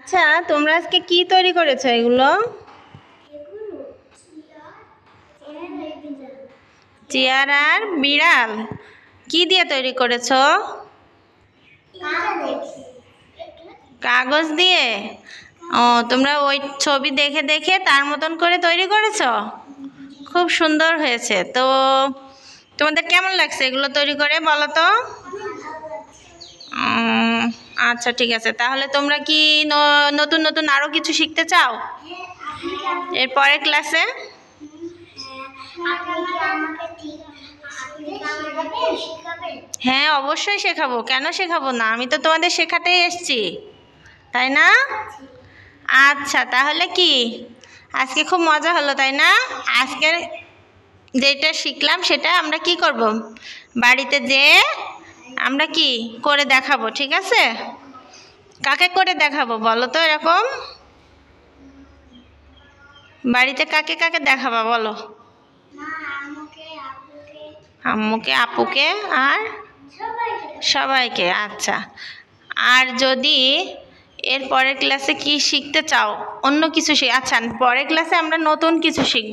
আচ্ছা, তোমরা আজকে কি তৈরি করেছো? এগুলো চেয়ার আর বিড়াল কি দিয়ে তৈরি করেছো? কাগজ দিয়ে। ও, তোমরা ওই ছবি দেখে দেখে তার মতন করে তৈরি করেছো। খুব সুন্দর হয়েছে। তো তোমাদের কেমন লাগছে এগুলো তৈরি করে, বলো তো? আচ্ছা, ঠিক আছে। তাহলে তোমরা কি নতুন নতুন আরো কিছু শিখতে চাও এর পরের ক্লাসে? হ্যাঁ, অবশ্যই শেখাবো। কেন শেখাবো না? আমি তো তোমাদের শেখাতেই এসেছি, তাই না? আচ্ছা, তাহলে কি আজকে খুব মজা হলো, তাই না? আজকে যেটা শিখলাম সেটা আমরা কি করব, বাড়িতে যেয়ে আমরা কি করে দেখাবো, ঠিক আছে? কাকে করে দেখাবো বলো তো? এরকম বাড়িতে কাকে কাকে দেখাবা বলো? আম্মুকে, আপুকে আর সবাইকে। আচ্ছা, আর যদি এর পরের ক্লাসে কি শিখতে চাও, অন্য কিছু আচ্ছা, পরের ক্লাসে আমরা নতুন কিছু শিখবো।